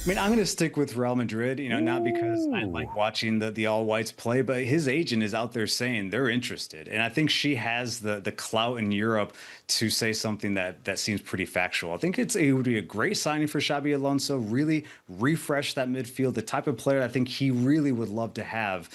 I mean, I'm going to stick with Real Madrid, not because I like watching the all whites play, but his agent is out there saying they're interested. And I think she has the clout in Europe to say something that seems pretty factual. I think it would be a great signing for Xabi Alonso, really refresh that midfield, the type of player I think he really would love to have.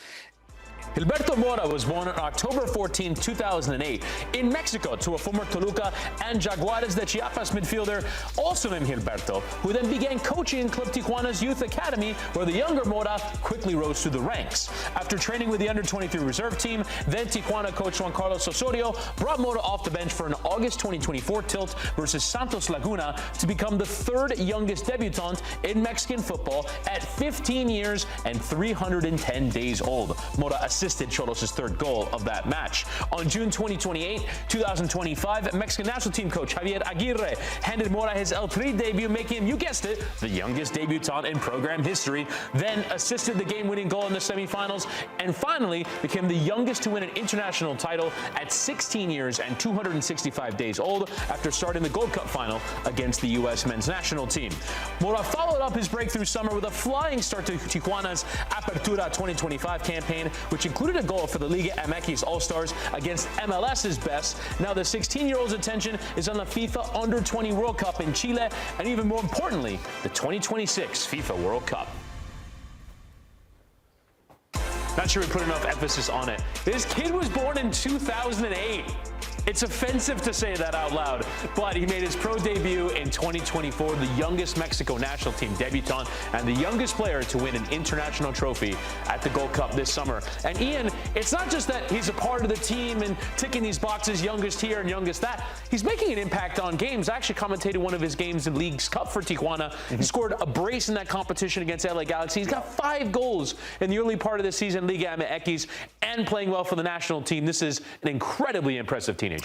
Gilberto Mora was born on October 14, 2008, in Mexico to a former Toluca and Jaguares de Chiapas midfielder, also named Gilberto, who then began coaching in Club Tijuana's youth academy, where the younger Mora quickly rose through the ranks. After training with the under-23 reserve team, then Tijuana coach Juan Carlos Osorio brought Mora off the bench for an August 2024 tilt versus Santos Laguna to become the third youngest debutant in Mexican football at 15 years and 310 days old. Mora assisted Cholos' third goal of that match. On June 2025, Mexican national team coach Javier Aguirre handed Mora his El Tri debut, making him, you guessed it, the youngest debutant in program history, then assisted the game-winning goal in the semifinals, and finally became the youngest to win an international title at 16 years and 265 days old after starting the Gold Cup final against the U.S. men's national team. Mora followed up his breakthrough summer with a flying start to Tijuana's Apertura 2025 campaign, which included a goal for the Liga MX All-Stars against MLS's best. Now the 16-year-old's attention is on the FIFA Under-20 World Cup in Chile, and even more importantly, the 2026 FIFA World Cup. Not sure we put enough emphasis on it. This kid was born in 2008. It's offensive to say that out loud, but he made his pro debut in 2024, the youngest Mexico national team debutant and the youngest player to win an international trophy at the Gold Cup this summer. And Ian, it's not just that he's a part of the team and ticking these boxes, youngest here and youngest that. He's making an impact on games. I actually commentated one of his games in League's Cup for Tijuana. He scored a brace in that competition against LA Galaxy. He's got 5 goals in the early part of the season, Liga MX, and playing well for the national team. This is an incredibly impressive teenager.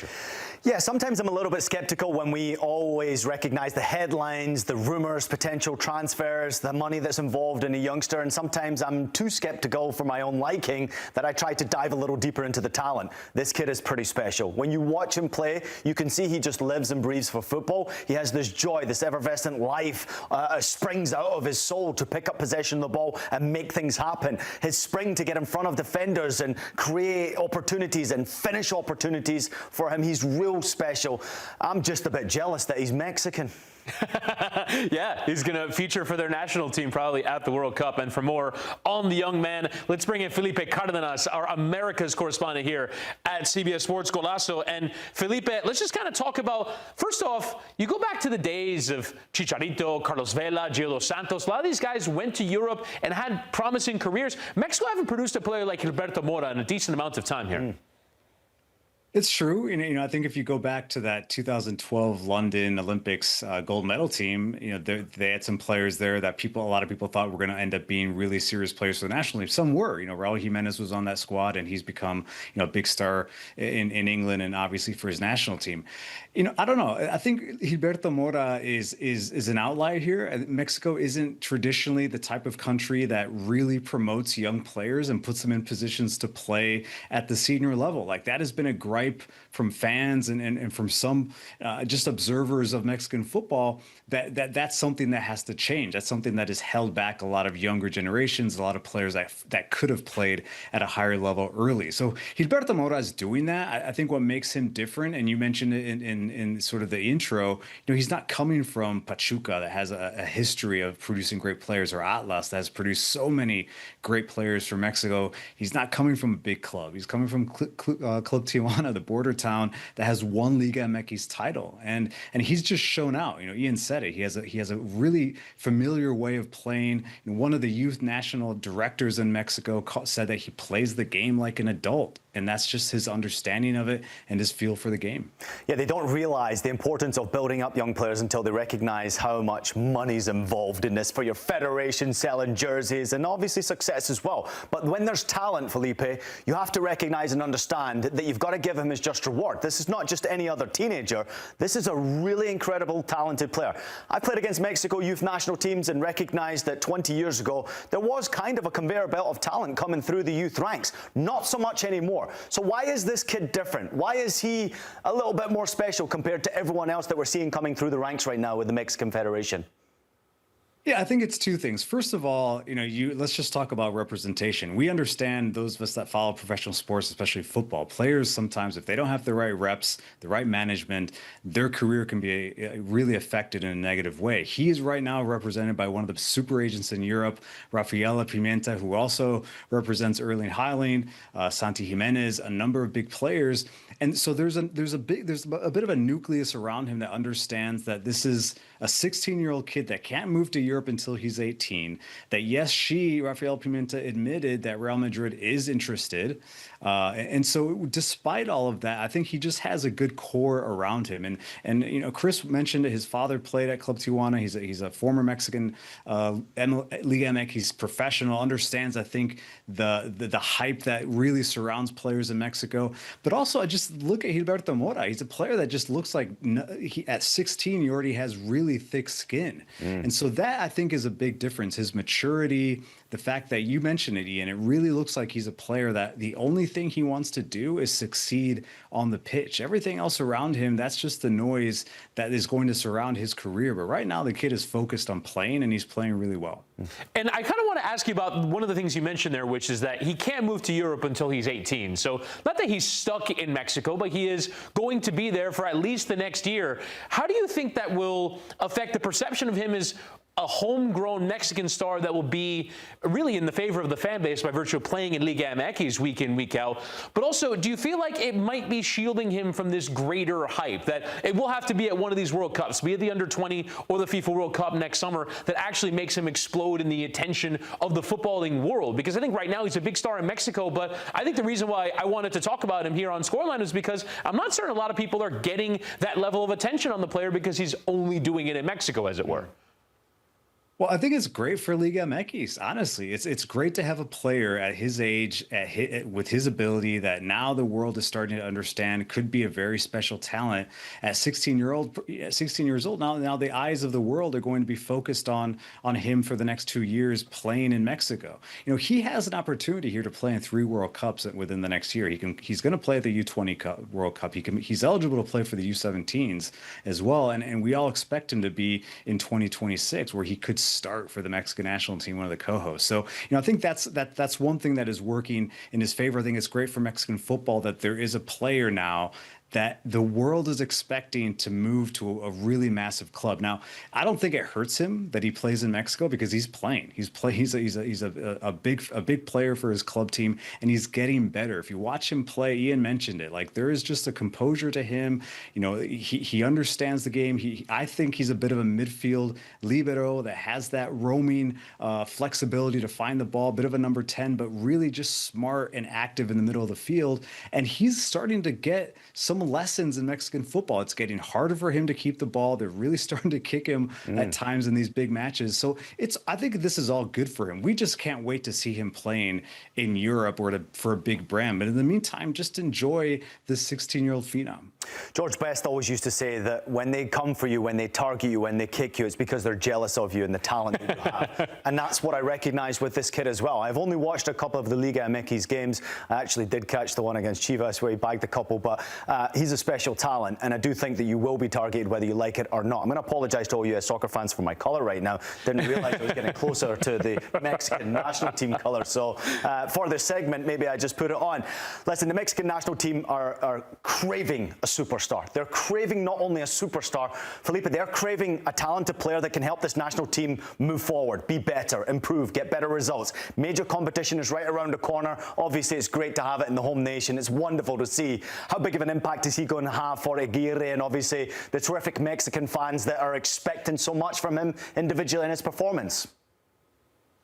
Yeah, sometimes I'm a little bit skeptical when we always recognize the headlines, the rumors, potential transfers, the money that's involved in a youngster, and sometimes I'm too skeptical for my own liking that I try to dive a little deeper into the talent. This kid is pretty special. When you watch him play, you can see he just lives and breathes for football. He has this joy, this effervescent life springs out of his soul to pick up possession of the ball and make things happen. His spring to get in front of defenders and create opportunities and finish opportunities for him, he's real special. I'm just a bit jealous that he's Mexican. Yeah, he's going to feature for their national team probably at the World Cup. And for more on the young man, let's bring in Felipe Cardenás, our Americas correspondent here at CBS Sports Golazo. And Felipe, let's just kind of talk about, first off, you go back to the days of Chicharito, Carlos Vela, Gio Dos Santos. A lot of these guys went to Europe and had promising careers. Mexico haven't produced a player like Gilberto Mora in a decent amount of time here. It's true. I think if you go back to that 2012 London Olympics gold medal team, they had some players there that a lot of people thought were going to end up being really serious players for the national team. Some were. Raul Jimenez was on that squad, and he's become, a big star in England and obviously for his national team. I don't know. I think Gilberto Mora is an outlier here. Mexico isn't traditionally the type of country that really promotes young players and puts them in positions to play at the senior level. Like, that has been a gripe from fans and from some just observers of Mexican football that's something that has to change. That's something that has held back a lot of younger generations, a lot of players that could have played at a higher level early. So Gilberto Mora is doing that. I think what makes him different, and you mentioned it in sort of the intro, he's not coming from Pachuca that has a history of producing great players, or Atlas that has produced so many great players for Mexico. He's not coming from a big club. He's coming from Club Tijuana, the border town that has won Liga MX title, and he's just shown out. Ian said it. He has a really familiar way of playing. One of the youth national directors in Mexico said that he plays the game like an adult. And that's just his understanding of it and his feel for the game. Yeah, they don't realize the importance of building up young players until they recognize how much money's involved in this for your federation selling jerseys and obviously success as well. But when there's talent, Felipe, you have to recognize and understand that you've got to give him his just reward. This is not just any other teenager. This is a really incredible, talented player. I played against Mexico youth national teams and recognized that 20 years ago, there was kind of a conveyor belt of talent coming through the youth ranks. Not so much anymore. So why is this kid different? Why is he a little bit more special compared to everyone else that we're seeing coming through the ranks right now with the Mexican Federation? Yeah, I think it's two things. First of all, let's just talk about representation. We understand, those of us that follow professional sports, especially football, players sometimes, if they don't have the right reps, the right management, their career can be really affected in a negative way. He is right now represented by one of the super agents in Europe, Rafaela Pimenta, who also represents Erling Haaland, Santi Jimenez, a number of big players. And so there's a bit of a nucleus around him that understands that this is a 16-year-old kid that can't move to Europe until he's 18. That yes, Rafael Pimenta, admitted that Real Madrid is interested. And so despite all of that, I think he just has a good core around him. And Chris mentioned his father played at Club Tijuana. He's a former Mexican Liga MX. He's professional, understands, I think, the hype that really surrounds players in Mexico. But also, I just look at Gilberto Mora. He's a player that just looks like at 16, he already has really thick skin. And so that, I think, is a big difference. His maturity, the fact that you mentioned it, Ian, it really looks like he's a player that the only thing he wants to do is succeed on the pitch. Everything else around him, that's just the noise that is going to surround his career. But right now, the kid is focused on playing, and he's playing really well. And I kind of want to ask you about one of the things you mentioned there, which is that he can't move to Europe until he's 18. So not that he's stuck in Mexico, but he is going to be there for at least the next year. How do you think that will affect the perception of him as a homegrown Mexican star that will be really in the favor of the fan base by virtue of playing in Liga MX week in, week out? But also, do you feel like it might be shielding him from this greater hype, that it will have to be at one of these World Cups, be it the Under-20 or the FIFA World Cup next summer, that actually makes him explode in the attention of the footballing world? Because I think right now he's a big star in Mexico, but I think the reason why I wanted to talk about him here on Scoreline is because I'm not certain a lot of people are getting that level of attention on the player because he's only doing it in Mexico, as it were. Well, I think it's great for Liga MX. Honestly, it's great to have a player at his age, with his ability, that now the world is starting to understand could be a very special talent. At 16 years old, now the eyes of the world are going to be focused on him for the next 2 years playing in Mexico. He has an opportunity here to play in 3 World Cups within the next year. He's going to play at the U20 World Cup. He's eligible to play for the U17s as well, and we all expect him to be in 2026, where he could start for the Mexican national team, one of the co-hosts. So, I think that's one thing that is working in his favor. I think it's great for Mexican football that there is a player now that the world is expecting to move to a really massive club. Now, I don't think it hurts him that he plays in Mexico, because he's playing. He's a big player for his club team, and he's getting better. If you watch him play, Ian mentioned it, like there is just a composure to him. He understands the game. I think he's a bit of a midfield libero that has that roaming flexibility to find the ball, a bit of a number 10, but really just smart and active in the middle of the field. And he's starting to get some lessons in Mexican football. It's getting harder for him to keep the ball. They're really starting to kick him at times in these big matches. So I think this is all good for him. We just can't wait to see him playing in Europe or for a big brand. But in the meantime, just enjoy this 16-year-old phenom. George Best always used to say that when they come for you, when they target you, when they kick you, it's because they're jealous of you and the talent that you have. And that's what I recognize with this kid as well. I've only watched a couple of the Liga MX games. I actually did catch the one against Chivas where he bagged a couple, but he's a special talent, and I do think that you will be targeted whether you like it or not. I'm going to apologize to all US soccer fans for my colour right now. Didn't realize I was getting closer to the Mexican national team colour, so for this segment, maybe I just put it on. Listen, the Mexican national team are craving a superstar. They're craving not only a superstar, Felipe, they're craving a talented player that can help this national team move forward, be better, improve, get better results. Major competition is right around the corner. Obviously, it's great to have it in the home nation. It's wonderful to see how big of an impact is he going to have for Aguirre, and obviously the terrific Mexican fans that are expecting so much from him individually in his performance.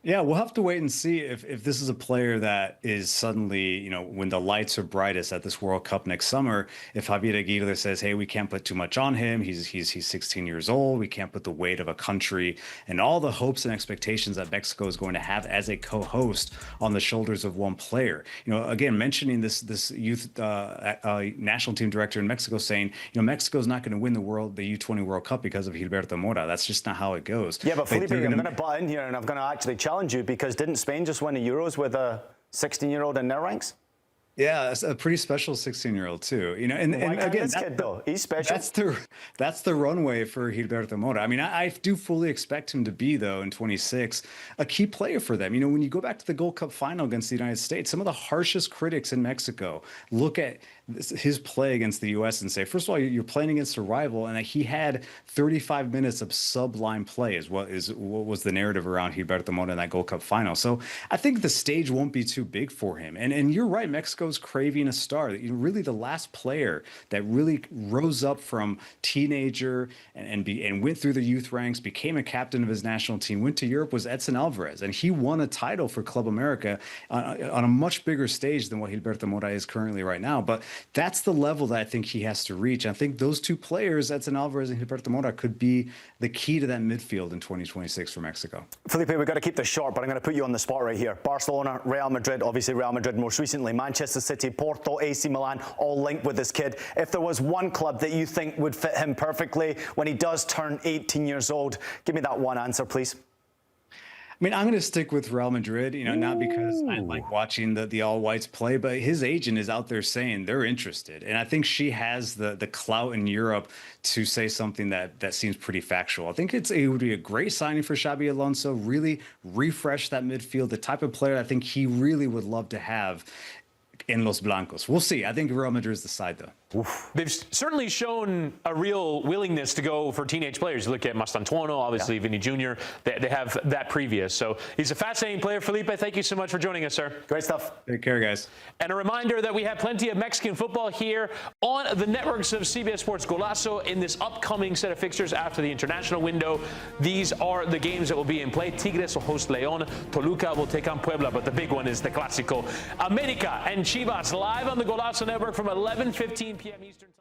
Yeah, we'll have to wait and see if this is a player that is suddenly, when the lights are brightest at this World Cup next summer, if Javier Aguirre says, hey, we can't put too much on him. He's 16 years old. We can't put the weight of a country and all the hopes and expectations that Mexico is going to have as a co-host on the shoulders of one player. Again, mentioning this youth national team director in Mexico saying, Mexico's not going to win the U20 World Cup because of Gilberto Mora. That's just not how it goes. Yeah, but Felipe, I'm going to butt in here, and I'm going to actually challenge you, because didn't Spain just win the Euros with a 16-year-old in their ranks? Yeah, it's a pretty special 16-year-old too. And Why can't again, this kid though? He's special. that's the runway for Gilberto Mora. I mean, I do fully expect him to be though in 26 a key player for them. When you go back to the Gold Cup final against the United States, some of the harshest critics in Mexico look at his play against the U.S. and say, first of all, you're playing against a rival, and that he had 35 minutes of sublime play is what was the narrative around Gilberto Mora in that Gold Cup final. So I think the stage won't be too big for him. And you're right, Mexico's craving a star. Really, the last player that really rose up from teenager and went through the youth ranks, became a captain of his national team, went to Europe, was Edson Alvarez, and he won a title for Club America on a much bigger stage than what Gilberto Mora is currently right now. But that's the level that I think he has to reach. I think those two players, Edson Alvarez and Gilberto Mora, could be the key to that midfield in 2026 for Mexico. Felipe, we've got to keep this short, but I'm going to put you on the spot right here. Barcelona, Real Madrid, obviously Real Madrid most recently, Manchester City, Porto, AC Milan, all linked with this kid. If there was one club that you think would fit him perfectly when he does turn 18 years old, give me that one answer, please. I mean, I'm going to stick with Real Madrid, not because I like watching the all whites play, but his agent is out there saying they're interested. And I think she has the clout in Europe to say something that seems pretty factual. I think it would be a great signing for Xabi Alonso, really refresh that midfield, the type of player I think he really would love to have in Los Blancos. We'll see. I think Real Madrid is the side, though. Oof. They've certainly shown a real willingness to go for teenage players. You look at Mastantuono, obviously, yeah. Vinny Jr. They have that previous. So he's a fascinating player. Felipe, thank you so much for joining us, sir. Great stuff. Take care, guys. And a reminder that we have plenty of Mexican football here on the networks of CBS Sports Golazo in this upcoming set of fixtures after the international window. These are the games that will be in play. Tigres will host León. Toluca will take on Puebla, but the big one is the Clásico. América and Chivas live on the Golazo Network from 11:15 p.m. Eastern Time.